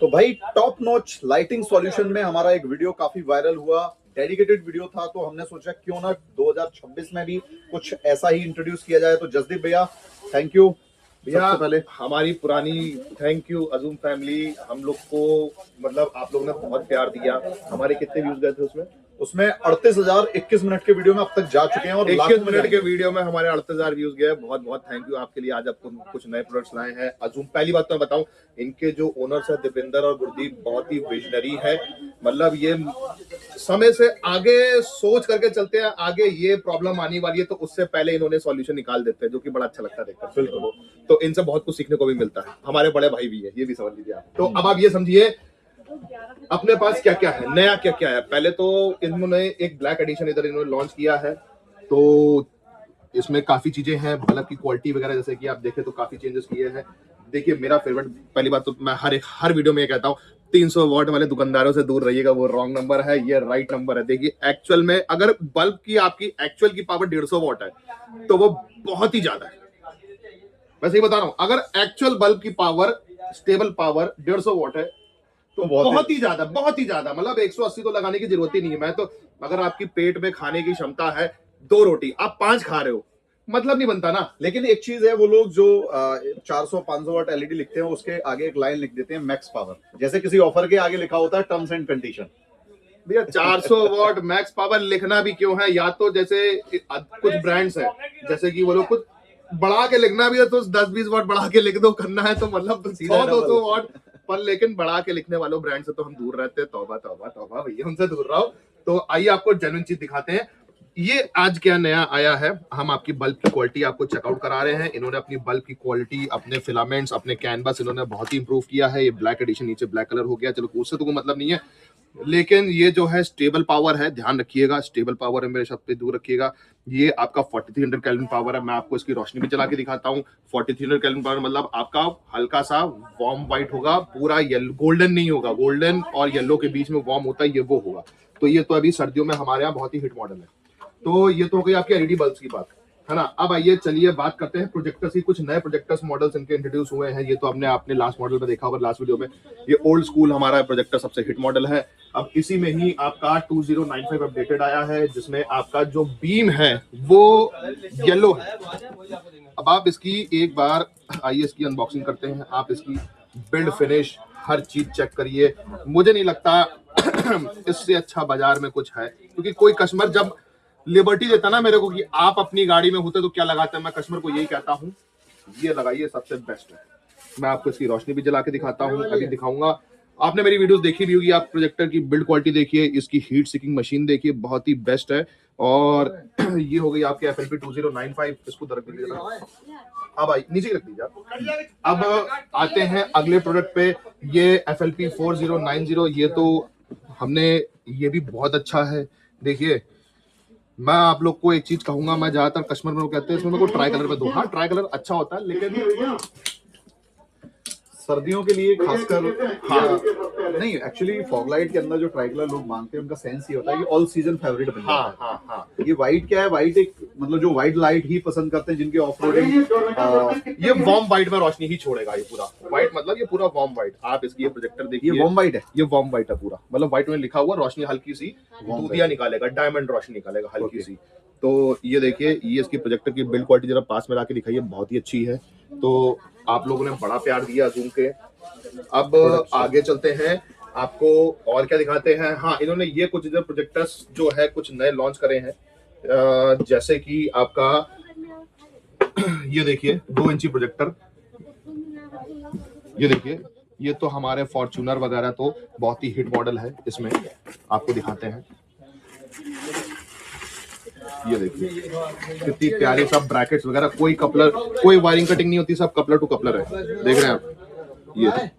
तो भाई top notch lighting solution में हमारा एक वीडियो काफी वायरल हुआ, डेडिकेटेड वीडियो था। तो हमने सोचा क्यों ना 2026 में भी कुछ ऐसा ही इंट्रोड्यूस किया जाए। तो जसदीप भैया, थैंक यू भैया। सबसे पहले हमारी पुरानी थैंक यू अजूम फैमिली, हम लोग को मतलब आप लोगों ने बहुत प्यार दिया। हमारे कितने व्यूज गए थे उसमें? उसमें 38,000 21 मिनट के वीडियो में अब तक जा चुके हैं और 21 मिनट के वीडियो में हमारे 38,000 व्यूज गए। बहुत बहुत थैंक यू आपके लिए। आज आपको कुछ नए प्रोडक्ट्स लाए हैं अजूम। पहली बात तो मैं बताऊं, इनके जो ओनर्स है दीपेंद्र और गुरदीप, बहुत ही विजनरी है। मतलब ये समय से आगे सोच करके चलते हैं। आगे ये प्रॉब्लम आने वाली है तो उससे पहले इन्होंने सॉल्यूशन निकाल देते हैं, जो कि बड़ा अच्छा लगता है देखकर। बिल्कुल, तो इनसे बहुत कुछ सीखने को भी मिलता है। हमारे बड़े भाई भी है, ये भी समझ लीजिए आप। तो अब आप ये समझिए अपने पास क्या क्या है, नया क्या क्या है। पहले तो इन्होंने एक ब्लैक एडिशन इधर इन्होंने लॉन्च किया है। तो इसमें काफी चीजें हैं, बल्ब की क्वालिटी वगैरह जैसे कि आप देखें तो काफी चेंजेस किए हैं। देखिए मेरा फेवरेट, पहली बात तो मैं हर वीडियो में ये कहता हूँ, 300 वॉट वाले दुकानदारों से दूर रहिएगा, वो रॉन्ग नंबर है, ये राइट नंबर है। देखिए एक्चुअल में अगर बल्ब की आपकी एक्चुअल की पावर 150 वॉट है तो वो बहुत ही ज्यादा है। वैसे ही बता रहा हूँ, अगर एक्चुअल बल्ब की पावर, स्टेबल पावर 150 वॉट है तो बहुत ही ज्यादा मतलब 180 तो लगाने की जरूरत ही नहीं है। मैं तो, अगर आपकी पेट में खाने की क्षमता है 2 रोटी, आप 5 खा रहे हो, मतलब नहीं बनता ना। लेकिन एक चीज है, वो लोग जो 400-500 वाट एलईडी लिखते हैं उसके आगे एक लाइन लिख देते हैं मैक्स पावर, जैसे किसी ऑफर के आगे लिखा होता है टर्म्स एंड कंडीशन। भैया 400 वॉट मैक्स पावर लिखना भी क्यों है? या तो जैसे कुछ ब्रांड्स है, जैसे कि वो लोग कुछ बढ़ा के लिखना भी है तो 10-20 वॉट बढ़ा के लिख दो, करना है तो मतलब 100-200 वॉट पर, लेकिन बढ़ा के लिखने वालों ब्रांड से तो हम दूर रहते हैं। तौबा तौबा तौबा भैया, उनसे दूर रहो। तो आइए आपको जेन्युइन चीज दिखाते हैं। ये आज क्या नया आया है, हम आपकी बल्ब की क्वालिटी आपको चेकआउट करा रहे हैं। इन्होंने अपनी बल्ब की क्वालिटी, अपने फिलामेंट्स, अपने कैनवस इन्होंने बहुत ही इंप्रूव किया है। ये ब्लैक एडिशन नीचे ब्लैक कलर हो गया, चलो उससे तो कोई मतलब नहीं है। लेकिन ये जो है स्टेबल पावर है, ध्यान रखिएगा, स्टेबल पावर है, मेरे शब्द पे दूर रखिएगा। ये आपका 4300 केल्विन पावर है। मैं आपको इसकी रोशनी भी चला के दिखाता हूँ। 4300 केल्विन पावर मतलब आपका हल्का सा वार्म व्हाइट होगा, पूरा येलो, गोल्डन नहीं होगा। गोल्डन और येलो के बीच में वार्म होता है, ये वो होगा। तो ये तो अभी सर्दियों में हमारे यहाँ बहुत ही हिट मॉडल है। तो ये तो हो गई आपकी एलईडी बल्ब्स की बात, है ना। अब आइए चलिए बात करते हैं प्रोजेक्टर्स की। कुछ नए प्रोजेक्टर्स मॉडल्स इनके इंट्रोड्यूस हुए हैं। ये तो आपने लास्ट मॉडल में देखा होगा, लास्ट वीडियो में। ये ओल्ड स्कूल हमारा प्रोजेक्टर सबसे हिट मॉडल है। अब इसी में ही आपका 2095 अपडेटेड आया है, जिसमें आपका जो बीम है वो येलो है। अब आप इसकी एक बार आइए इसकी अनबॉक्सिंग करते हैं। आप इसकी बिल्ड फिनिश हर चीज चेक करिए। मुझे नहीं लगता इससे अच्छा बाजार में कुछ है, क्योंकि कोई कस्टमर जब लिबर्टी देता ना मेरे को कि आप अपनी गाड़ी में होते तो क्या लगाते हैं, मैं कस्टमर को यही कहता हूँ, ये लगाइए, सबसे बेस्ट है। मैं आपको इसकी रोशनी भी जला के दिखाता हूँ, अभी दिखाऊंगा। आपने मेरी वीडियोस देखी भी होगी, आप प्रोजेक्टर की बिल्ड क्वालिटी देखिए, इसकी हीट सीकिंग मशीन देखिए, बहुत ही बेस्ट है। और ये हो गई आपके FLP 2095, इसको रख दीजिए। अब आई नीचे रख दीजिए। अब आते हैं अगले प्रोडक्ट पे, ये FLP 4090। ये तो हमने, ये भी बहुत अच्छा है। देखिए मैं आप लोग को एक चीज कहूंगा, मैं ज्यादातर कस्टमर में कहते हैं इसमें मेरे को ट्राई कलर में दो। हाँ ट्राई कलर अच्छा होता है, लेकिन सर्दियों के लिए खासकर, हाँ नहीं, एक्चुअली फॉग लाइट के अंदर जो ट्राई कलर लोग मांगते हैं उनका सेंस ये होता है कि ऑल सीजन फेवरेट बन जाता है। हाँ। ये व्हाइट क्या है, व्हाइट एक मतलब जो व्हाइट लाइट ही पसंद करते हैं जिनके ऑफ रोडिंग, ये वार्म व्हाइट में रोशनी ही छोड़ेगा। ये पूरा व्हाइट मतलब ये पूरा वार्म व्हाइट। आप इसकी ये प्रोजेक्टर देखिए, ये वार्म व्हाइट है, ये वार्म व्हाइट है पूरा, मतलब व्हाइट में लिखा हुआ, रोशनी हल्की सी दूधिया निकालेगा, डायमंड रोशनी निकालेगा हल्की सी। तो ये देखिए, ये इसकी प्रोजेक्टर की बिल्ड क्वालिटी जरा पास में लाके दिखाइए, बहुत ही अच्छी है। तो आप लोगों ने बड़ा प्यार दिया जूम के। अब आगे चलते हैं, आपको और क्या दिखाते हैं। हाँ, इन्होंने ये कुछ इधर प्रोजेक्टर्स जो है कुछ नए लॉन्च करे हैं, जैसे कि आपका ये देखिए 2 इंची प्रोजेक्टर। ये देखिए, ये तो हमारे फॉर्च्यूनर वगैरह तो बहुत ही हिट मॉडल है। इसमें आपको दिखाते हैं, ये देखिए कितनी प्यारी, सब ब्रैकेट्स वगैरह, कोई कपलर, कोई वायरिंग कटिंग नहीं होती, सब कपलर टू कपलर है। देख रहे हैं आप, ये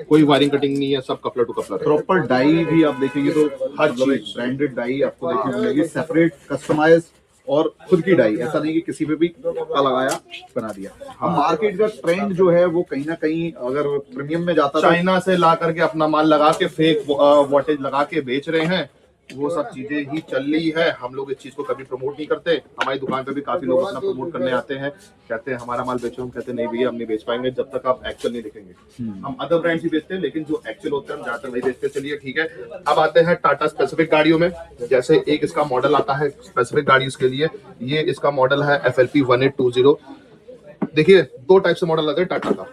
कोई वायरिंग कटिंग नहीं है, सब कपलर टू कपलर है। प्रॉपर डाई भी आप देखेंगे तो हर चीज ब्रांडेड डाई आपको देखने को मिलेगी, सेपरेट कस्टमाइज और खुद की डाई। ऐसा नहीं कि किसी पे भी का लगाया बना दिया। हाँ, मार्केट का ट्रेंड जो है वो कहीं ना कहीं अगर प्रीमियम में जाता है, चाइना से ला करके अपना माल लगा के फेक वोल्टेज लगा के बेच रहे हैं। वो सब चीजें ही चल रही है। हम लोग इस चीज को कभी प्रमोट नहीं करते। हमारी दुकान पे भी काफी लोग अपना प्रमोट करने आते हैं, कहते हैं हमारा माल बेचो, हम कहते हैं नहीं भैया हम नहीं बेच पाएंगे जब तक आप एक्चुअल नहीं दिखेंगे। हम अदर ब्रांड्स ही बेचते हैं, लेकिन जो एक्चुअल होते हैं हम ज्यादातर वही बेचते हैं। चलिए ठीक है, अब आते हैं टाटा स्पेसिफिक गाड़ियों में। जैसे एक इसका मॉडल आता है स्पेसिफिक गाड़ियों के लिए, ये इसका मॉडल है FLP 1820। देखिए दो टाइप से मॉडल आते हैं टाटा का,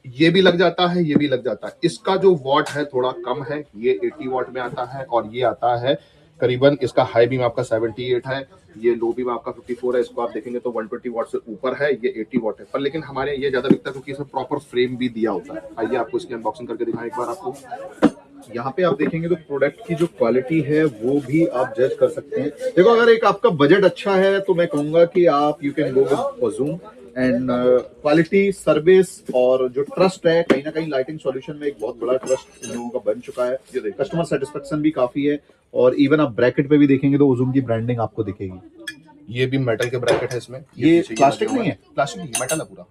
ये भी लग जाता है, ये भी लग जाता है। इसका जो वॉट है थोड़ा कम है, ये 80 वॉट में आता है, और ये आता है करीबन, इसका हाई बीम आपका 78 है, ये लो बीम आपका 54 है। इसको आप देखेंगे तो 120 वॉट से ऊपर है, ये 80 वॉट है। पर लेकिन हमारे ये ज्यादा बिकता है क्योंकि इसमें प्रॉपर फ्रेम भी दिया होता है। आइए आपको इसकी अनबॉक्सिंग करके दिखाएं एक बार आपको। यहाँ पे आप देखेंगे तो प्रोडक्ट की जो क्वालिटी है वो भी आप जज कर सकते हैं। देखो अगर एक आपका बजट अच्छा है तो मैं कहूंगा कि आप you can go with Ozoom. And quality, service और जो ट्रस्ट है, कहीं ना कहीं लाइटिंग सॉल्यूशन में एक बहुत बड़ा ट्रस्ट इन लोगों का बन चुका है। कस्टमर सेटिस्फेक्शन भी काफी है। और इवन आप ब्रैकेट पे भी देखेंगे तो ओज़ूम की ब्रांडिंग आपको दिखेगी। ये भी मेटल के ब्रैकेट है इसमें, ये प्लास्टिक नहीं है? प्लास्टिक नहीं, मेटल है पूरा।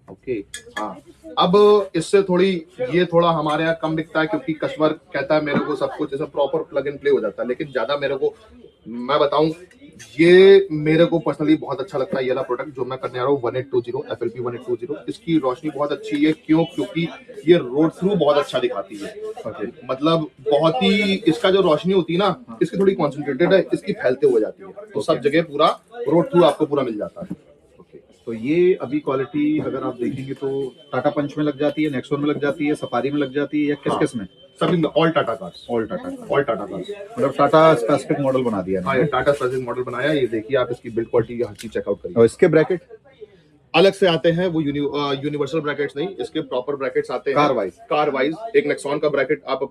ओके। हाँ, अब इससे थोड़ी ये थोड़ा हमारे यहाँ कम बिकता है क्योंकि कस्टमर कहता है मेरे को सब कुछ जैसे प्रॉपर प्लग एंड प्ले हो जाता है। लेकिन ज्यादा मेरे को, मैं बताऊं, ये मेरे को पर्सनली बहुत अच्छा लगता है। ये वाला प्रोडक्ट जो मैं करने आ रहा हूँ 1820 FLP 1820, इसकी रोशनी बहुत अच्छी है। क्यों? क्योंकि ये रोड थ्रू बहुत अच्छा दिखाती है। मतलब बहुत ही, इसका जो रोशनी होती है ना, इसकी थोड़ी कॉन्सेंट्रेटेड है, इसकी फैलते हुए जाती है, तो सब जगह पूरा रोड थ्रू आपको पूरा मिल जाता है। तो ये अभी क्वालिटी अगर आप देखेंगे तो टाटा पंच में लग जाती है, नेक्सॉन में लग जाती है, सफारी में लग जाती है, या किस किस में? सभी में, all Tata cars. All Tata. All Tata cars, मतलब टाटा स्पेसिफिक मॉडल बना दिया हाँ, ये टाटा स्पेसिफिक मॉडल बनाया। ये देखिए आप इसकी बिल्ड क्वालिटी हर चीज चेकआउट करिए। और इसके ब्रैकेट अलग से आते हैं, वो यूनिवर्सल ब्रैकेट्स नहीं, इसके प्रॉपर ब्रैकेट्स आते हैं कार वाइज। एक नेक्सॉन का ब्रैकेट, आप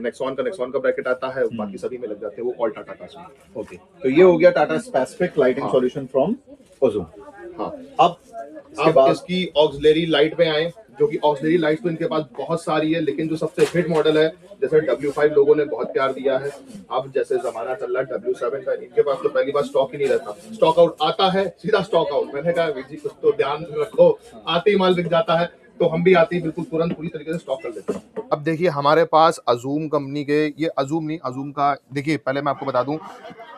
नेक्सॉन का ब्रैकेट आता है, बाकी सभी में लग जाते हैं, वो ऑल टाटा कार्स में। ओके, तो ये हो गया Tata specific lighting solution from Ozoom. हाँ, अब इसकी ऑक्सिलरी लाइट पे आए, जो कि ऑक्सिलरी लाइट तो इनके पास बहुत सारी है, लेकिन जो सबसे हिट मॉडल है, जैसे W5 लोगों ने बहुत प्यार दिया है। अब जैसे जमाना चल रहा है W7 का, इनके पास तो पहली बार स्टॉक ही नहीं रहता, स्टॉक आउट आता है सीधा स्टॉक आउट। मैंने कहा जी कुछ तो ध्यान रखो, आते ही माल बिक जाता है, तो हम भी आते ही बिल्कुल तुरंत पूरी तरीके से स्टॉक कर लेते हैं। अब देखिए हमारे पास अज़ूम कंपनी के, ये अज़ूम नहीं, अज़ूम का देखिए, पहले मैं आपको बता दूं,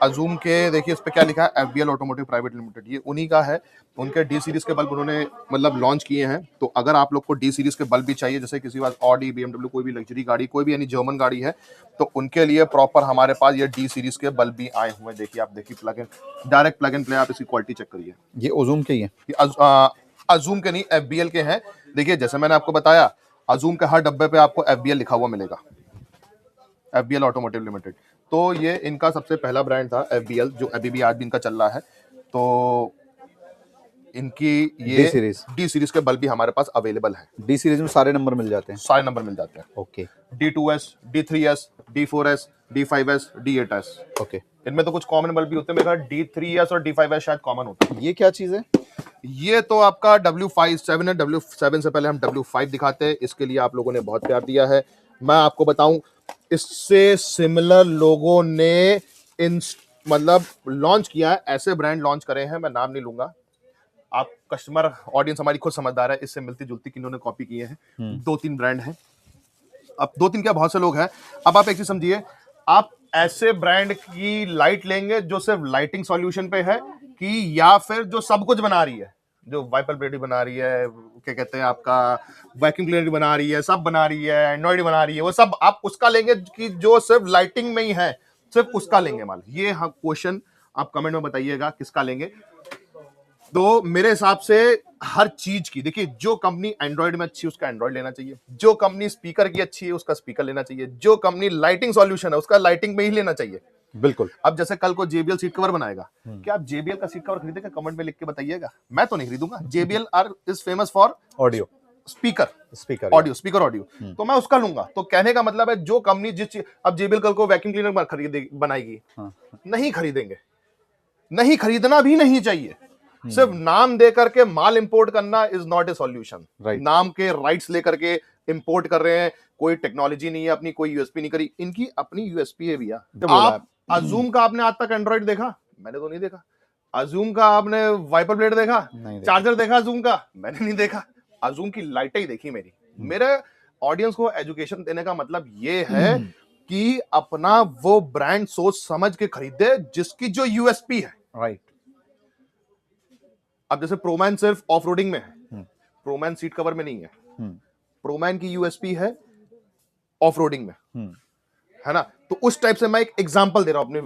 अज़ूम के देखिए इस पे क्या लिखा है, FBL ऑटोमोटिव प्राइवेट लिमिटेड, ये उन्हीं का है। उनके D सीरीज के बल्ब उन्होंने मतलब लॉन्च किए हैं। तो अगर आप लोग को D सीरीज के बल्ब भी चाहिए, जैसे किसी बात ऑडी, BMW, कोई भी लग्जरी गाड़ी, कोई भी यानी जर्मन गाड़ी है, तो उनके लिए प्रॉपर हमारे पास ये D सीरीज के बल्ब भी आए हुए हैं। देखिए आप देखिए, plug in direct plug and play, आप इसकी क्वालिटी चेक करिए। ये ओज़ूम के ही है? ये अज़ूम के नहीं, FBL के हैं। देखिए जैसे मैंने आपको बताया, अज़ूम के हर डब्बे पे आपको FBL लिखा हुआ मिलेगा, FBL ऑटोमोटिव लिमिटेड। तो ये इनका सबसे पहला ब्रांड था FBL, जो अभी भी आज भी इनका चल रहा है। तो इनकी ये D सीरीज के बल्ब भी हमारे पास अवेलेबल है। D सीरीज में सारे नंबर मिल जाते हैं? सारे नंबर मिल जाते हैं। Okay. D2S, D3S, D4S, D5S, D8S। Okay. इनमें तो कुछ कॉमन बल्ब भी होते हैं, मेरा D3S और D5S शायद कॉमन होता है। ये क्या चीज है? ये तो आपका W57 है। W7 से पहले हम W5 दिखाते हैं, इसके लिए आप लोगों ने बहुत प्यार दिया है। मैं आपको बताऊं, इससे सिमिलर लोगों ने इन मतलब लॉन्च किया है, ऐसे ब्रांड लॉन्च करे हैं, मैं नाम नहीं लूंगा। आप कस्टमर ऑडियंस हमारी खुद समझदार है, इससे मिलती जुलती किन्होंने कॉपी किए हैं। 2-3 ब्रांड हैं, अब 2-3 क्या, बहुत से लोग हैं। अब आप एक चीज समझिए, आप ऐसे ब्रांड की लाइट लेंगे जो सिर्फ लाइटिंग सॉल्यूशन पे है, कि या फिर जो सब कुछ बना रही है, जो वाइपर ब्लेड बना रही है, क्या कहते हैं आपका वैक्यूम क्लीनर बना रही है, सब बना रही है, एंड्रॉइड बना रही है, वो सब आप उसका लेंगे कि जो सिर्फ लाइटिंग में ही है, सिर्फ उसका लेंगे माल। ये हाँ क्वेश्चन आप कमेंट में बताइएगा किसका लेंगे। तो मेरे हिसाब से हर चीज की, देखिए जो कंपनी एंड्रॉइड में अच्छी है उसका एंड्रॉइड लेना चाहिए, जो कंपनी स्पीकर की अच्छी है उसका स्पीकर लेना चाहिए, जो कंपनी लाइटिंग सॉल्यूशन है उसका लाइटिंग में ही लेना चाहिए। बिल्कुल। अब जैसे कल को JBL सीट कवर बनाएगा, क्या आप JBL का सीट कवर खरीदेंगे? कमेंट में लिख के बताइएगा। मैं तो नहीं खरीदूंगा। JBL is famous for audio speaker audio, तो मैं उसका लूंगा। तो कहने का मतलब है, जो कंपनी जिस, अब JBL कल को वैक्यूम क्लीनर बनाएगी, नहीं खरीदेंगे, नहीं खरीदना भी नहीं चाहिए। सिर्फ नाम दे करके माल इंपोर्ट करना इज नॉट ए सॉल्यूशन। नाम के राइट्स लेकर के इंपोर्ट कर रहे हैं, कोई टेक्नोलॉजी नहीं है अपनी, कोई यूएसपी नहीं करी। इनकी अपनी यूएसपी है भैया। आप अज़ूम का आपने आज तक एंड्रॉइड देखा? मैंने तो नहीं देखा। अज़ूम का आपने वाइपर ब्लेड देखा? चार्जर देखा अज़ूम का? मैंने नहीं देखा। अज़ूम की लाइटें ही देखी मेरी। मेरे ऑडियंस को एजुकेशन देने का मतलब ये है कि अपना वो ब्रांड सोच समझ के खरीदे जिसकी जो यूएसपी है। राइट। अब जैसे प्रोमैन सिर्फ ऑफ रोडिंग में है, प्रोमैन सीट कवर में नहीं है। प्रोमैन की यूएसपी है ऑफ रोडिंग में, है ना। तो उस टाइप से मैं एक एग्जांपल दे रहा हूं अपने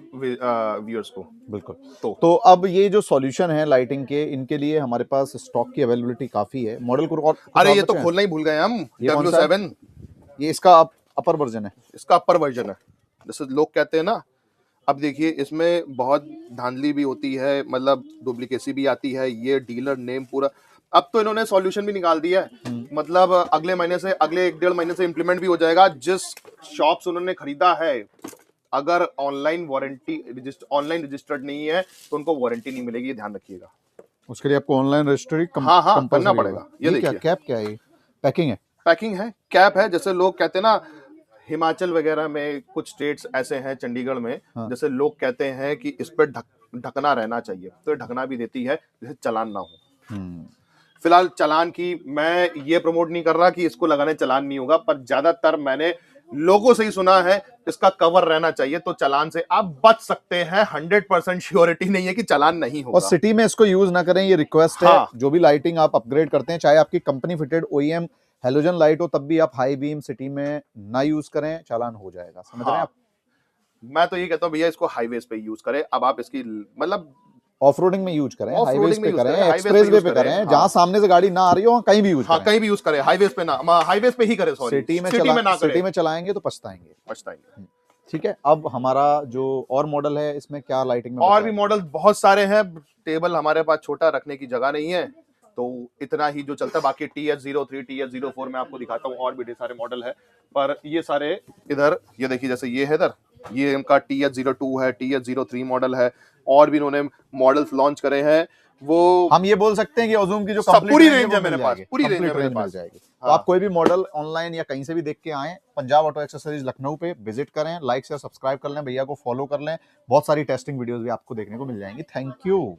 व्यूअर्स को। बिल्कुल। तो अब ये जो सॉल्यूशन है लाइटिंग के, इनके लिए हमारे पास स्टॉक की अवेलेबिलिटी काफी है। मॉडल को और अरे ये तो खोलना ही भूल गए हम, ये कौन सा है? W7 ये इसका अपर वर्जन है। इसका अपर वर्जन है, जैसे लोग कहते हैं ना। अब देखिए इसमें बहुत धांधली भी होती है, मतलब डुप्लीकेसी भी आती है। ये डीलर नेम पूरा, अब तो इन्होंने सॉल्यूशन भी निकाल दिया है, मतलब अगले महीने से, अगले 1-1.5 महीने से इंप्लीमेंट भी हो जाएगा। जिस शॉप से उन्होंने खरीदा है, अगर ऑनलाइन वारंटी ऑनलाइन रजिस्टर्ड नहीं है तो उनको वारंटी नहीं मिलेगी, ये ध्यान रखिएगा। उसके लिए आपको ऑनलाइन रजिस्ट्री हाँ करना पड़ेगा। ये क्या देखिए कैप क्या है? पैकिंग है, पैकिंग है, कैप है। जैसे लोग कहते हैं ना, हिमाचल वगैरह में कुछ स्टेट्स ऐसे हैं, चंडीगढ़ में, जैसे लोग कहते हैं कि इस पर ढकना रहना चाहिए, तो ढकना भी देती है, जैसे चालान ना हो। फिलहाल चालान की मैं ये प्रमोट नहीं कर रहा कि इसको लगाने चालान नहीं होगा, पर ज्यादातर मैंने लोगों से ही सुना है इसका कवर रहना चाहिए, तो चालान से आप बच सकते हैं। 100% श्योरिटी नहीं है कि चालान नहीं होगा। और सिटी में इसको यूज ना करें, ये रिक्वेस्ट है। जो भी लाइटिंग आप अपग्रेड करते हैं, चाहे आपकी company fitted OEM halogen light हो, तब भी आप हाई बीम सिटी में ना यूज करें, चालान हो जाएगा। समझ रहे हैं आप? मैं तो ये कहता हूँ भैया इसको हाईवेज पे यूज करें। अब आप इसकी मतलब ऑफ रोडिंग में यूज करें, हाईवेज पे करें, हाईवेज एक्सप्रेस वे पे करें, जहां सामने से गाड़ी ना आ रही हो वहां कहीं भी यूज करें। कहीं भी यूज करें, हाईवेज पे ना, हाईवेज पे ही करें। सॉरी, सिटी में ना करें। सिटी में चलाएंगे तो पछताएंगे। ठीक है। अब हमारा जो और मॉडल है, इसमें क्या लाइटिंग में और भी मॉडल बहुत सारे हैं। टेबल हमारे पास छोटा रखने की जगह नहीं है, तो इतना ही जो चलता है। बाकी TH03, TH04 में आपको दिखाता हूँ, और भी ढेर सारे मॉडल है। पर ये सारे इधर, ये देखिए, जैसे ये है इधर, ये इनका TH02 है, TH03 मॉडल है। और भी इन्होंने मॉडल्स लॉन्च करे हैं। वो हम ये बोल सकते हैं कि ओज़ूम की जो पूरी रेंज है मेरे पास, पूरी रेंज है मेरे पास। जाएगी। तो आप कोई भी मॉडल ऑनलाइन या कहीं से भी देख के आए, पंजाब ऑटो एक्सेसरीज लखनऊ पे विजिट करें, लाइक शेयर सब्सक्राइब कर लें, भैया को फॉलो कर लें। बहुत सारी टेस्टिंग वीडियोस भी आपको देखने को मिल जाएंगी। Thank you.